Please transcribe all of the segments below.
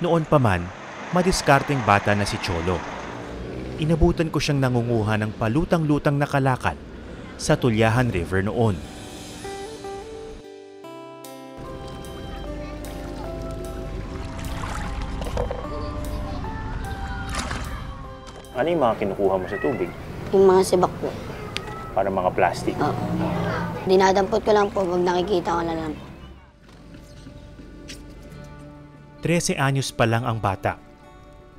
Noon pa man, madiskarteng bata na si Cholo. Inabutan ko siyang nangunguha ng palutang-lutang na kalakal sa Tulyahan River noon. Ano yung mga kinukuha mo sa tubig? Yung mga sibak po. Para mga plastic? Oo. Dinadampot ko lang po pag nakikita ko na lang po. 13 anyos pa lang ang bata.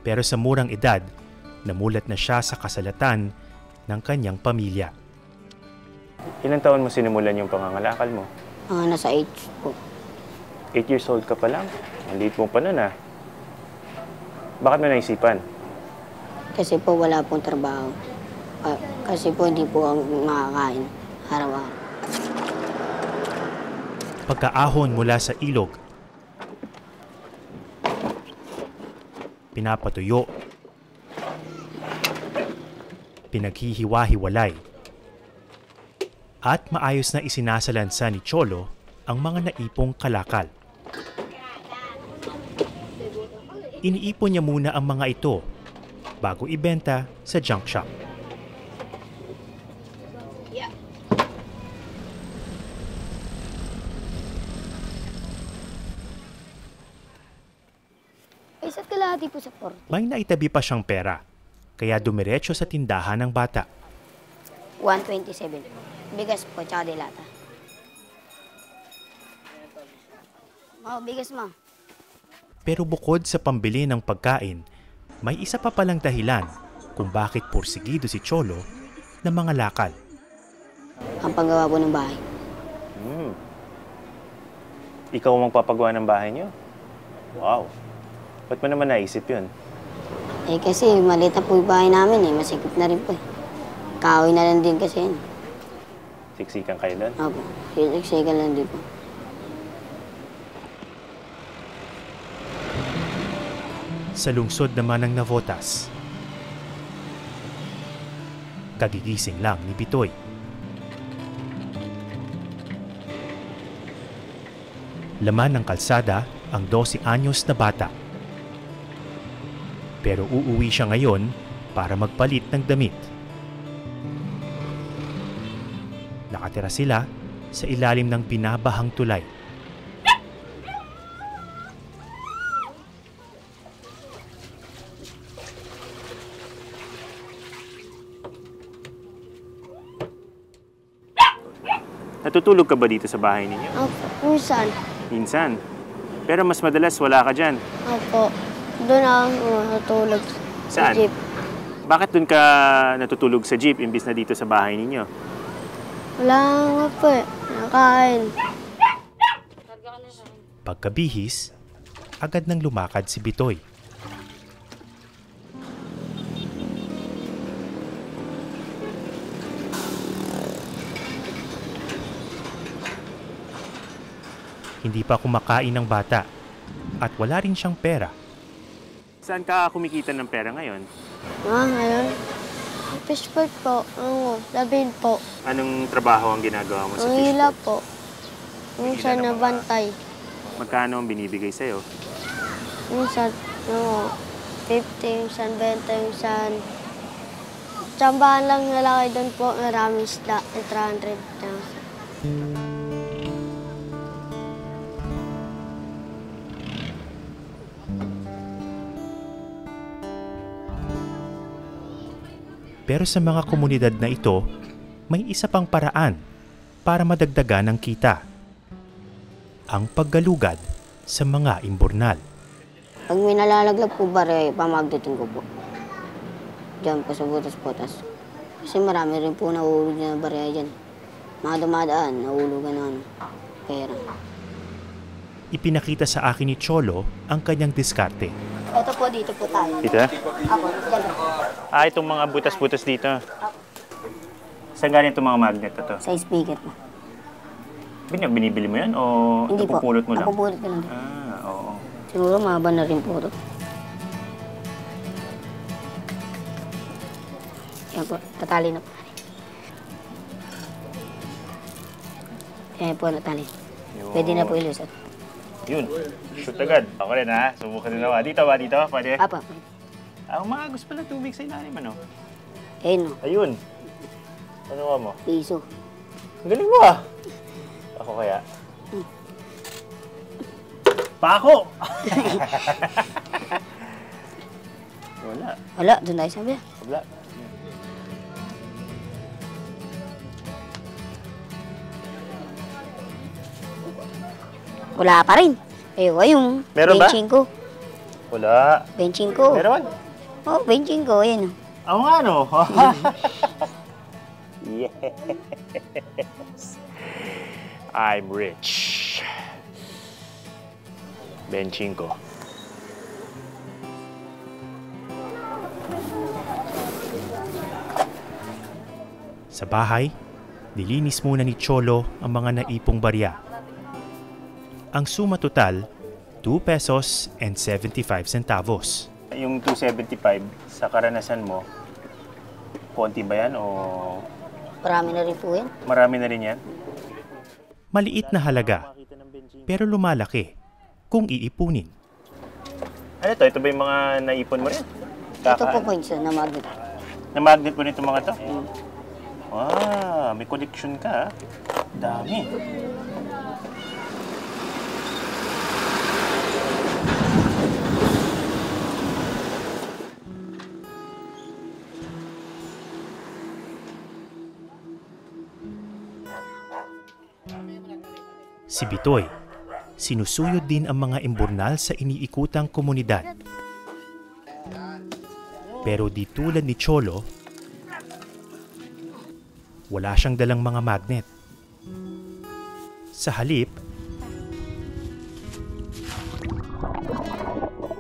Pero sa murang edad, namulat na siya sa kasalatan ng kanyang pamilya. Ilang taon mo sinimulan yung pangangalakal mo? Nasa 8 po. 8 years old ka pa lang? Ang liit mo pa nun ah. Bakit mo naisipan? Kasi po wala pong trabaho. Kasi po hindi po ang makakain araw-araw. Pagkaahon mula sa ilog, pinapatuyo, pinaghihiwa-hiwalay, at maayos na isinasalansa ni Cholo ang mga naipong kalakal. Iniipon niya muna ang mga ito bago ibenta sa junk shop. Isa't kalahati po sa 40. May naitabi pa siyang pera, kaya dumiretso sa tindahan ng bata. 127. Bigas po, tsaka dilata. Bigas mo. Pero bukod sa pambili ng pagkain, may isa pa palang dahilan kung bakit porsigido si Cholo ng mga lakal. Ang paggawa po ng bahay. Ikaw ang magpapagawa ng bahay niyo? Wow. Ba't mo naman naisip yun? Kasi maliit na po yung bahay namin masikip na rin po Kahoy na lang din kasi yun. Siksikan kayo doon? Opo, siksikan lang din po. Sa lungsod naman ng Navotas, kagigising lang ni Bitoy. Laman ng kalsada ang 12 anyos na bata. Pero uuwi siya ngayon para magpalit ng damit. Nakatira sila sa ilalim ng binabahang tulay. Natutulog ka ba dito sa bahay ninyo? Opo, minsan. Minsan. Pero mas madalas wala ka dyan. Opo, doon ako natulog sa Saan? jeep. Bakit doon ka natutulog sa jeep imbis na dito sa bahay ninyo? Wala nga po nakain. Pagkabihis, agad nang lumakad si Bitoy. Hindi pa kumakain ng bata at wala rin siyang pera. Saan ka kumikita ng pera ngayon? Ngayon? Fish port po. Labin po. Anong trabaho ang ginagawa mo sa Ang fish hila port? po. Minsan Hila ng mga- nabantay. Magkano ang binibigay sa'yo? Minsan, 50, minsan 20, minsan. Tsambahan lang nalaki doon po. Maraming isda. 300 na. Pero sa mga komunidad na ito, may isa pang paraan para madagdagan ang kita. Ang paggalugad sa mga imburnal. Pag may nalalaglag po bari, pamagdating ko po. Diyan po sa butas-butas. Kasi marami rin po nahulog na bari dyan. Mga dumadaan, nahulugan ng pera. Ipinakita sa akin ni Cholo ang kanyang diskarte. Ito po, dito po tayo. Dito? Ako, dyan po. Itong mga butas-butas dito. Saan galing itong mga magnet na to? Sa speaker po. Binibili mo yan o Hindi po. napupulot mo lang? Napupulot ko lang. Oo. Siguro mahaba na rin po ito. Yan po, tatali na po. Yan po, natali. Pwede na po ilusot. Yun. Shoot agad. Ako rin ha. Subukan nila. Dito ba? Dito? Pwede? Apa. Ang mga gusto pala tubig sa ilalim, ano? Ayun, no. Ayun. Ano ka mo? Piso. Ang galing mo ah. Ako kaya? Pako! Wala. Wala, doon tayo sabi. Wala. Wala pa rin. Yung Meron ba? benching ko. Wala. Benching ko. Meron? Oh, benching ko. Ayun. Ako nga, no? Yes. I'm rich. Benching ko. Sa bahay, nilinis muna ni Cholo ang mga naipong barya. Ang suma total, 2 pesos and 75 centavos. Yung 275, sa karanasan mo, konti ba yan o Marami na rin po yan. marami na rin yan? Maliit na halaga, pero lumalaki kung iipunin. Ano to? Ito ba yung mga naipon mo rin? Ito po points na magnet. Na-magnet mo rin itong mga to? May collection ka. Dami. Si Bitoy, sinusuyod din ang mga imburnal sa iniikutang komunidad. Pero di tulad ni Cholo, wala siyang dalang mga magnet. Sa halip,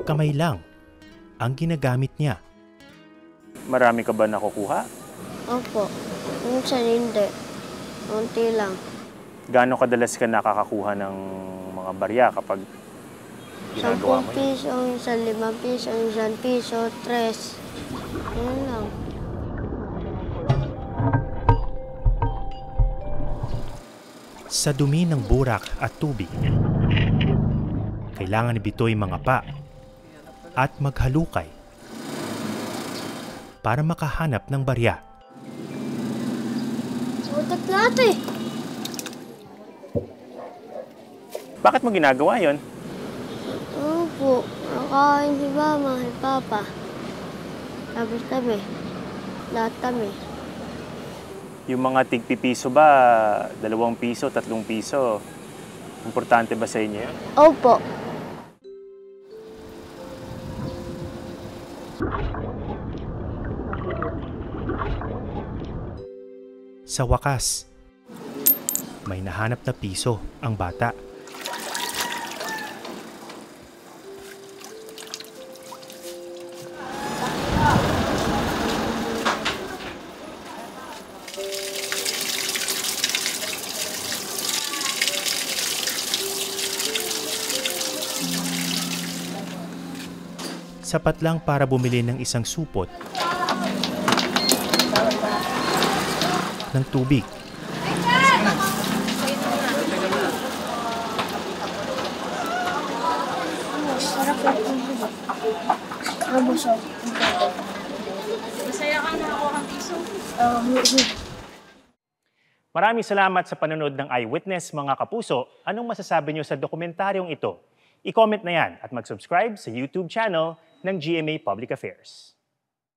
kamay lang ang ginagamit niya. Marami ka ba nakukuha? Opo. Minsan hindi. Unti lang. Gaano kadalas ka nakakakuha ng mga barya kapag ginagawa 10 mo yun? piso, minsan 5 piso, minsan piso, 3. Ayun lang. Sa dumi ng burak at tubig, kailangan ni Bitoy mangapa at maghalukay para makahanap ng barya. Sudat lahat eh. Bakit mo ginagawa yon? Opo. Nakain si Mama, si Papa. Tapos kami. Lahat kami. Yung mga tigpipiso ba, 2 piso, 3 piso, importante ba sa inyo yun? Opo. Sa wakas, may nahanap na piso ang bata. Sapat lang para bumili ng isang supot ng tubig. Sarap yung tubig. Nabusog. Masaya kang nakakuha ng piso. Maraming salamat sa panonood ng Eyewitness, mga kapuso. Anong masasabi niyo sa dokumentaryong ito? I-comment na yan at mag-subscribe sa YouTube channel ng GMA Public Affairs.